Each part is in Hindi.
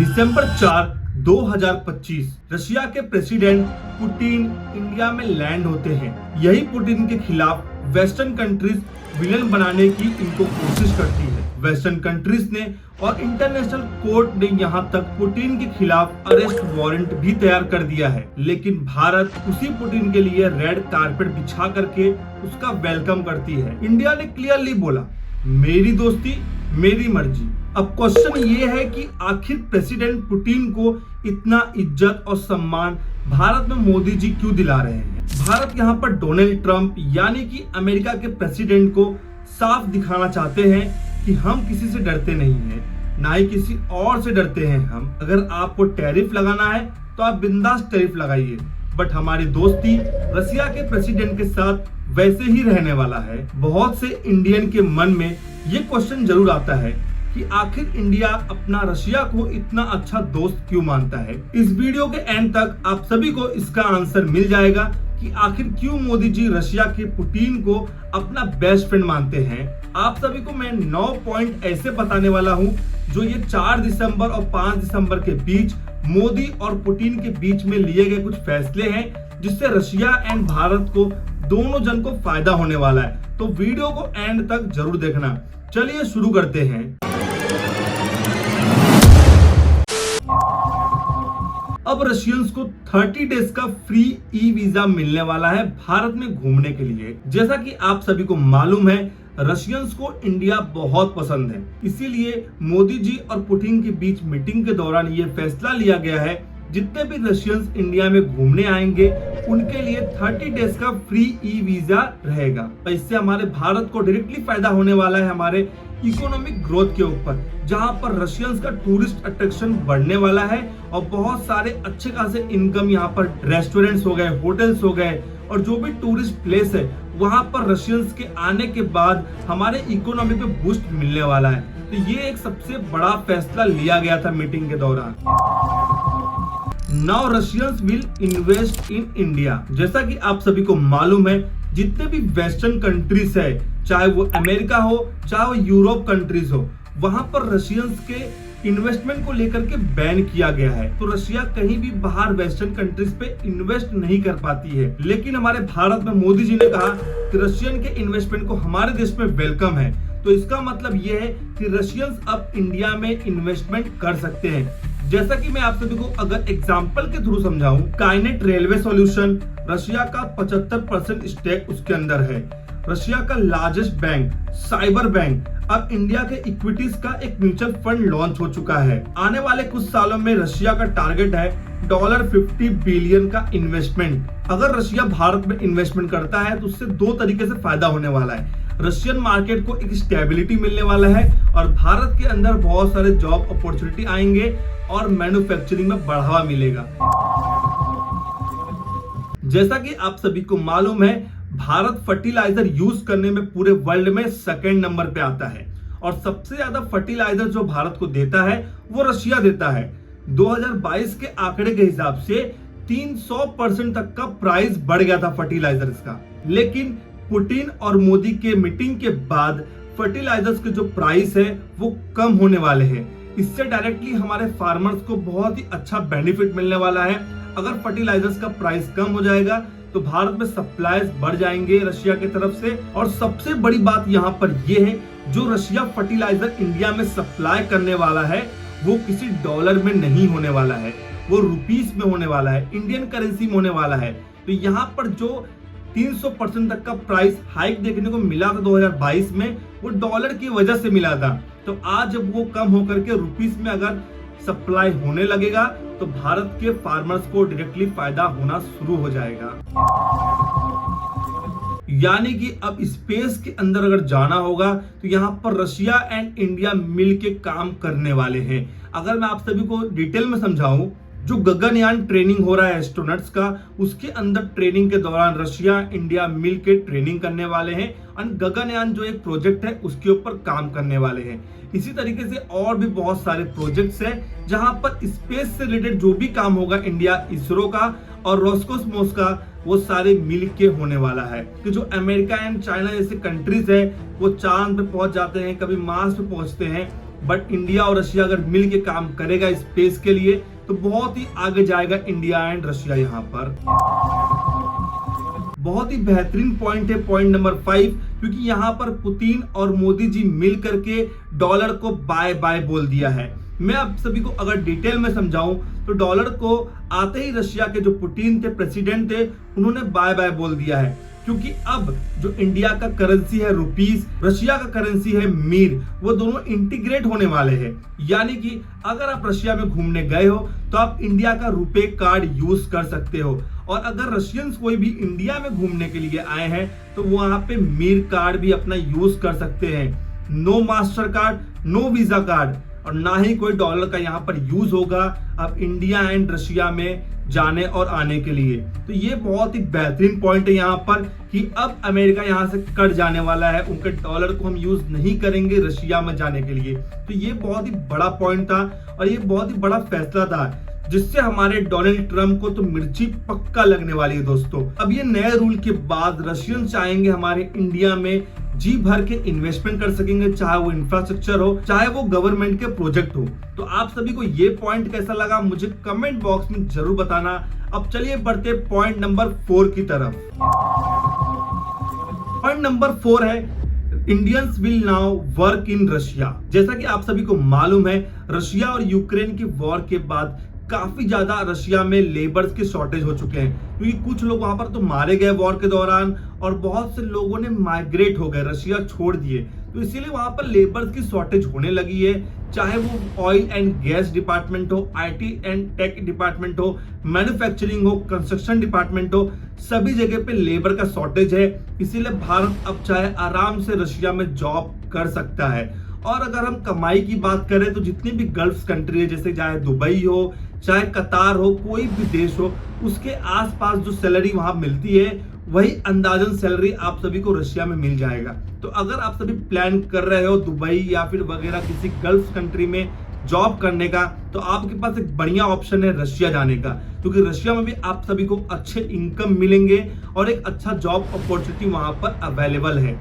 दिसंबर 4, 2025 रशिया के प्रेसिडेंट पुतिन इंडिया में लैंड होते हैं। यही पुतिन के खिलाफ वेस्टर्न कंट्रीज विलन बनाने की इनको कोशिश करती है। वेस्टर्न कंट्रीज ने और इंटरनेशनल कोर्ट ने यहाँ तक पुतिन के खिलाफ अरेस्ट वारंट भी तैयार कर दिया है, लेकिन भारत उसी पुतिन के लिए रेड कारपेट बिछा करके उसका वेलकम करती है। इंडिया ने क्लियरली बोला, मेरी दोस्ती मेरी मर्जी। अब क्वेश्चन ये है कि आखिर प्रेसिडेंट पुतिन को इतना इज्जत और सम्मान भारत में मोदी जी क्यों दिला रहे हैं? भारत यहाँ पर डोनाल्ड ट्रंप यानी कि अमेरिका के प्रेसिडेंट को साफ दिखाना चाहते हैं कि हम किसी से डरते नहीं हैं, ना ही किसी और से डरते हैं हम। अगर आपको टैरिफ लगाना है तो आप बिंदास टैरिफ लगाइए, बट हमारी दोस्ती रशिया के प्रेसिडेंट के साथ वैसे ही रहने वाला है। बहुत से इंडियन के मन में ये क्वेश्चन जरूर आता है कि आखिर इंडिया अपना रशिया को इतना अच्छा दोस्त क्यों मानता है। इस वीडियो के एंड तक आप सभी को इसका आंसर मिल जाएगा कि आखिर क्यों मोदी जी रशिया के पुतिन को अपना बेस्ट फ्रेंड मानते हैं। आप सभी को मैं 9 पॉइंट ऐसे बताने वाला हूं जो ये 4 दिसंबर और 5 दिसंबर के बीच मोदी और पुतिन के बीच में लिए गए कुछ फैसले हैं, जिससे रशिया एंड भारत को दोनों जन को फायदा होने वाला है। तो वीडियो को एंड तक जरूर देखना। चलिए शुरू करते हैं। अब रशियंस को 30 डेज का फ्री ई वीजा मिलने वाला है भारत में घूमने के लिए। जैसा कि आप सभी को मालूम है, रशियंस को इंडिया बहुत पसंद है, इसीलिए मोदी जी और पुतिन के बीच मीटिंग के दौरान ये फैसला लिया गया है, जितने भी रशियंस इंडिया में घूमने आएंगे उनके लिए 30 डेज का फ्री ई वीजा रहेगा। इससे हमारे भारत को डायरेक्टली फायदा होने वाला है हमारे इकोनॉमिक ग्रोथ के ऊपर, जहां पर रशियंस का टूरिस्ट अट्रैक्शन बढ़ने वाला है और बहुत सारे अच्छे खासे इनकम यहाँ पर रेस्टोरेंट्स हो गए, होटल्स हो गए और जो भी टूरिस्ट प्लेस है वहां पर रशियंस के आने के बाद हमारे इकोनॉमी पे बूस्ट मिलने वाला है। तो ये एक सबसे बड़ा फैसला लिया गया था मीटिंग के दौरान। Now Russians will invest in India. जैसा कि आप सभी को मालूम है, जितने भी वेस्टर्न कंट्रीज है, चाहे वो अमेरिका हो चाहे वो यूरोप कंट्रीज हो, वहां पर रशियंस के इन्वेस्टमेंट को लेकर के बैन किया गया है। तो रशिया कहीं भी बाहर वेस्टर्न कंट्रीज पे इन्वेस्ट नहीं कर पाती है, लेकिन हमारे भारत में मोदी जी ने कहा कि रशियन के इन्वेस्टमेंट को हमारे देश में वेलकम है। तो इसका मतलब ये है कि रशियंस अब इंडिया में इन्वेस्टमेंट कर सकते हैं। जैसा कि मैं आप सभी को अगर एग्जांपल के थ्रू समझाऊं, काइनेट रेलवे सॉल्यूशन रशिया का 75% स्टेक उसके अंदर है। रशिया का लार्जेस्ट बैंक साइबर बैंक अब इंडिया के इक्विटीज का एक म्यूचुअल फंड लॉन्च हो चुका है। आने वाले कुछ सालों में रशिया का टारगेट है $50 बिलियन का इन्वेस्टमेंट। अगर रशिया भारत में इन्वेस्टमेंट करता है तो उससे 2 तरीके से फायदा होने वाला है। रशियन मार्केट को एक स्टेबिलिटी मिलने वाला है और भारत के अंदर बहुत सारे जॉब अपॉर्चुनिटी आएंगे और मैन्युफैक्चरिंग में बढ़ावा मिलेगा। जैसा कि आप सभी को मालूम है, भारत फर्टिलाइजर यूज करने में पूरे वर्ल्ड में 2nd नंबर पे आता है और सबसे ज्यादा फर्टिलाइजर जो भारत को देता है वो रशिया देता है। 2022 के आंकड़े के हिसाब से 300% तक का प्राइस बढ़ गया था फर्टिलाइजर्स का, लेकिन पुतिन और मोदी के मीटिंग के बाद फर्टिलाइजर्स के जो प्राइस है वो कम होने वाले हैं। इससे डायरेक्टली हमारे फार्मर्स को बहुत ही अच्छा बेनिफिट मिलने वाला है। अगर फर्टिलाइजर्स का प्राइस कम हो जाएगा तो भारत में सप्लाईज बढ़ जाएंगे रशिया की तरफ से। और सबसे बड़ी बात यहाँ पर यह है, जो रशिया फर्टिलाइजर इंडिया में सप्लाई करने वाला है वो किसी डॉलर में नहीं होने वाला है, वो रुपीस में होने वाला है, इंडियन करेंसी में होने वाला है। तो यहाँ पर जो 300% तक का प्राइस हाइक देखने को मिला था 2022 में, वो डॉलर की वजह से मिला था। तो आज जब वो कम होकर के रुपीस में अगर सप्लाई होने लगेगा तो भारत के फार्मर्स को डायरेक्टली फायदा होना शुरू हो जाएगा। यानी कि अब स्पेस के अंदर अगर जाना होगा तो यहाँ पर रशिया एंड इंडिया मिलके काम करने वाले हैं। अगर मैं आप सभी को डिटेल में समझाऊं, जो गगनयान ट्रेनिंग हो रहा है एस्ट्रोनॉट्स का, उसके अंदर ट्रेनिंग के दौरान रशिया इंडिया मिलके ट्रेनिंग करने वाले हैं और गगनयान जो एक प्रोजेक्ट है उसके ऊपर काम करने वाले हैं। इसी तरीके से और भी बहुत सारे प्रोजेक्ट्स हैं जहां पर स्पेस से रिलेटेड जो भी काम होगा इंडिया, इसरो का और रोस्कोसमोस का, वो सारे मिल के होने वाला है। कि जो अमेरिका एंड चाइना जैसे कंट्रीज है वो चांद पे पहुंच जाते हैं, कभी मार्स पे पहुंचते हैं, बट इंडिया और रशिया अगर मिल के काम करेगा स्पेस के लिए तो बहुत ही आगे जाएगा इंडिया एंड रशिया। यहाँ पर बहुत ही बेहतरीन पॉइंट है पॉइंट नंबर 5, क्योंकि यहाँ पर पुतिन और मोदी जी मिल करके डॉलर को बाय बाय बोल दिया है। मैं आप सभी को अगर डिटेल में समझाऊं तो डॉलर को आते ही रशिया के जो पुतिन थे प्रेसिडेंट थे उन्होंने बाय बाय बोल दिया है, क्योंकि अब जो इंडिया का करेंसी है रुपीस, रशिया का करेंसी है मीर, वो दोनों इंटीग्रेट होने वाले हैं। यानी कि अगर आप रशिया में घूमने गए हो तो आप इंडिया का रुपे कार्ड यूज कर सकते हो, और अगर रशियंस कोई भी इंडिया में घूमने के लिए आए हैं तो वहां पे मीर कार्ड भी अपना यूज कर सकते हैं। No Mastercard, no Visa card और ना ही कोई डॉलर का यहाँ पर यूज होगा अब इंडिया एंड रशिया में जाने और आने के लिए। तो ये बहुत ही बेहतरीन पॉइंट है यहाँ पर कि अब अमेरिका यहाँ से कट जाने वाला है, उनके डॉलर को हम यूज नहीं करेंगे रशिया में जाने के लिए। तो ये बहुत ही बड़ा पॉइंट था और ये बहुत ही बड़ा फैसला था, जिससे हमारे डोनाल्ड ट्रंप को तो मिर्ची पक्का लगने वाली है दोस्तों। अब ये नए रूल के बाद रशियन चाहेंगे हमारे इंडिया में जी भर के इन्वेस्टमेंट कर सकेंगे, चाहे वो इंफ्रास्ट्रक्चर हो चाहे वो गवर्नमेंट के प्रोजेक्ट हो। तो आप सभी को ये पॉइंट कैसा लगा मुझे कमेंट बॉक्स में जरूर बताना। अब चलिए बढ़ते पॉइंट नंबर 4 की तरफ। पॉइंट नंबर 4 है Indians will now work in Russia. जैसा कि आप सभी को मालूम है रशिया और यूक्रेन की वॉर के बाद काफी ज्यादा रशिया में लेबर्स के शॉर्टेज हो चुके हैं, क्योंकि कुछ लोग वहां पर तो मारे गए वॉर के दौरान और बहुत से लोगों ने माइग्रेट हो गए, रशिया छोड़ दिए। तो इसीलिए वहां पर लेबर्स की शॉर्टेज होने लगी है, चाहे वो ऑयल एंड गैस डिपार्टमेंट हो, आईटी एंड टेक डिपार्टमेंट हो, मैन्युफैक्चरिंग हो, कंस्ट्रक्शन डिपार्टमेंट हो, सभी जगह पे लेबर का शॉर्टेज है। इसीलिए भारत अब चाहे आराम से रशिया में जॉब कर सकता है। और अगर हम कमाई की बात करें तो जितनी भी गल्फ कंट्री है, जैसे चाहे दुबई हो चाहे कतार हो, कोई भी देश हो, उसके आसपास जो सैलरी वहां मिलती है वही अंदाजन सैलरी आप सभी को रशिया में मिल जाएगा। तो अगर आप सभी प्लान कर रहे हो दुबई या फिर वगैरह किसी गल्फ कंट्री में जॉब करने का, तो आपके पास एक बढ़िया ऑप्शन है रशिया जाने का, क्योंकि रशिया में भी आप सभी को अच्छे इनकम मिलेंगे और एक अच्छा जॉब अपॉर्चुनिटी वहां पर अवेलेबल है।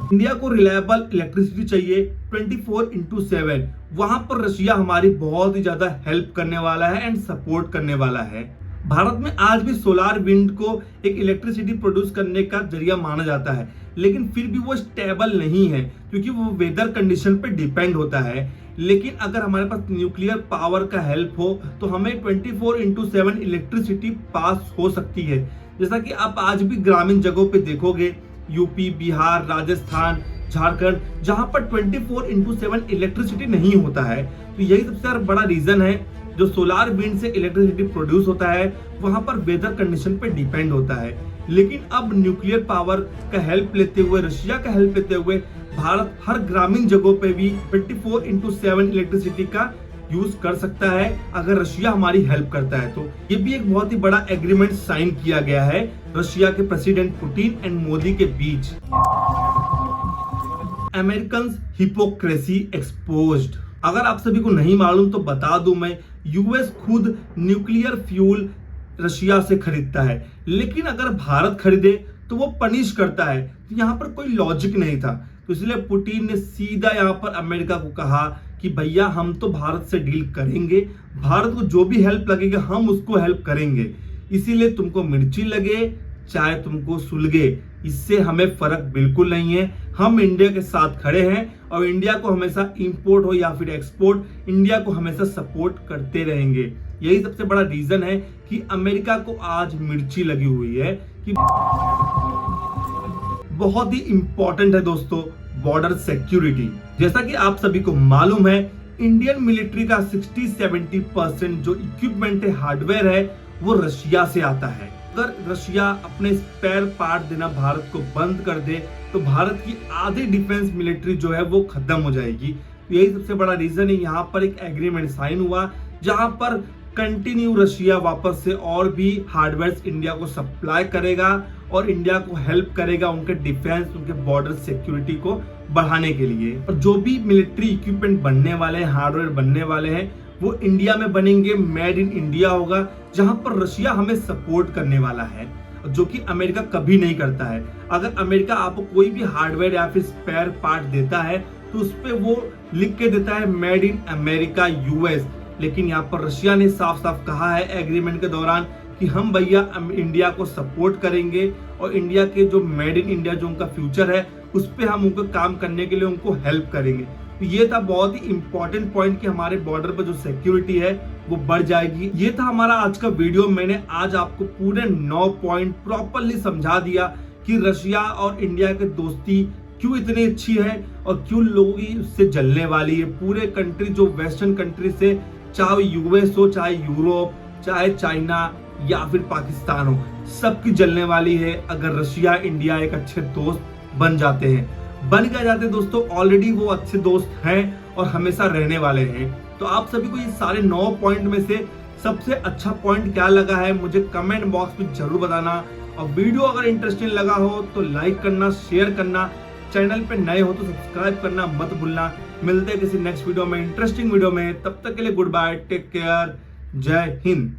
इंडिया को रिलायबल इलेक्ट्रिसिटी चाहिए 24/7, वहां पर रशिया हमारी बहुत ही ज्यादा हेल्प करने वाला है एंड सपोर्ट करने वाला है। भारत में आज भी सोलार विंड को एक इलेक्ट्रिसिटी प्रोड्यूस करने का जरिया माना जाता है, लेकिन फिर भी वो स्टेबल नहीं है, क्योंकि वो वेदर कंडीशन पे डिपेंड होता है। लेकिन अगर हमारे पास न्यूक्लियर पावर का हेल्प हो तो हमें 24/7 इलेक्ट्रिसिटी पास हो सकती है। जैसा कि आप आज भी ग्रामीण जगहों पे देखोगे, यूपी, बिहार, राजस्थान, झारखंड, जहां पर 24/7 इलेक्ट्रिसिटी नहीं होता है। तो यही सबसे बड़ा रीजन है, जो सोलार विंड से इलेक्ट्रिसिटी प्रोड्यूस होता है वहां पर वेदर कंडीशन पे डिपेंड होता है। लेकिन अब न्यूक्लियर पावर का हेल्प लेते हुए, रशिया का हेल्प लेते हुए भारत हर ग्रामीण जगहों पे भी 24/7 इलेक्ट्रिसिटी का यूज कर सकता है, अगर रशिया हमारी हेल्प करता है। तो ये भी एक बहुत ही बड़ा एग्रीमेंट साइन किया गया है रशिया के प्रेसिडेंट पुतिन एंड मोदी के बीच। American hypocrisy exposed. अगर आप सभी को नहीं मालूम तो बता दूं मैं, यूएस खुद न्यूक्लियर फ्यूल रशिया से खरीदता है, लेकिन अगर भारत खरीदे तो वो पनिश करता है। तो यहाँ पर कोई लॉजिक नहीं था, तो इसलिए पुतिन ने सीधा यहाँ पर अमेरिका को कहा कि भैया हम तो भारत से डील करेंगे, भारत को जो भी हेल्प लगेगा हम उसको हेल्प करेंगे, इसीलिए तुमको मिर्ची लगे चाहे तुमको सुलगे, इससे हमें फर्क बिल्कुल नहीं है। हम इंडिया के साथ खड़े हैं और इंडिया को हमेशा इंपोर्ट हो या फिर एक्सपोर्ट, इंडिया को हमेशा सपोर्ट करते रहेंगे। यही सबसे बड़ा रीजन है कि अमेरिका को आज मिर्ची लगी हुई है। कि बहुत ही इंपॉर्टेंट है दोस्तों बॉर्डर सिक्योरिटी। जैसा कि आप सभी को मालूम है, इंडियन मिलिट्री का 60-70% जो इक्विपमेंट है, हार्डवेयर है, वो रशिया से आता है। अगर रशिया अपने स्पेयर पार्ट देना भारत को बंद कर दे तो भारत की आधी डिफेंस मिलिट्री जो है वो खत्म हो जाएगी। तो यही सबसे बड़ा रीजन है, यहाँ पर एक एग्रीमेंट साइन हुआ जहां पर कंटिन्यू रशिया वापस से और भी हार्डवेयर इंडिया को सप्लाई करेगा और इंडिया को हेल्प करेगा उनके डिफेंस, उनके बॉर्डर सिक्योरिटी को बढ़ाने के लिए। और जो भी मिलिट्री इक्विपमेंट बनने वाले हैं, हार्डवेयर बनने वाले हैं, वो इंडिया में बनेंगे, मेड इन इंडिया होगा, जहां पर रशिया हमें सपोर्ट करने वाला है, जो कि अमेरिका कभी नहीं करता है। अगर अमेरिका आपको कोई भी हार्डवेयर या फिर स्पेयर पार्ट देता है तो उस पे वो लिख के देता है मेड इन अमेरिका यूएस। लेकिन यहाँ पर रशिया ने साफ साफ कहा है एग्रीमेंट के दौरान कि हम भैया इंडिया को सपोर्ट करेंगे और इंडिया के जो मेड इन इंडिया जो उनका फ्यूचर है उस पर हम उनको काम करने के लिए उनको हेल्प करेंगे। तो ये था बहुत ही इंपॉर्टेंट पॉइंट कि हमारे बॉर्डर पर जो सिक्योरिटी है वो बढ़ जाएगी। ये था हमारा आज का वीडियो। मैंने आज आपको पूरे 9 पॉइंट प्रॉपरली समझा दिया कि रशिया और इंडिया की दोस्ती क्यों इतनी अच्छी है और क्यों लोगों की उससे जलने वाली है। पूरे कंट्री जो वेस्टर्न कंट्री से, चाहे यूएस हो, चाहे यूरोप, चाहे चाइना या फिर पाकिस्तान हो, सबकी जलने वाली है अगर रशिया इंडिया एक अच्छे दोस्त बन जाते हैं। बन क्या जाते हैं दोस्तों, ऑलरेडी वो अच्छे दोस्त हैं और हमेशा रहने वाले हैं। तो आप सभी को ये सारे 9 पॉइंट में से सबसे अच्छा पॉइंट क्या लगा है मुझे कमेंट बॉक्स में जरूर बताना। और वीडियो अगर इंटरेस्टिंग लगा हो तो लाइक करना, शेयर करना, चैनल पे नए हो तो सब्सक्राइब करना मत भूलना। मिलते हैं किसी नेक्स्ट वीडियो में, इंटरेस्टिंग वीडियो में। तब तक के लिए गुड बाय, टेक केयर, जय हिंद।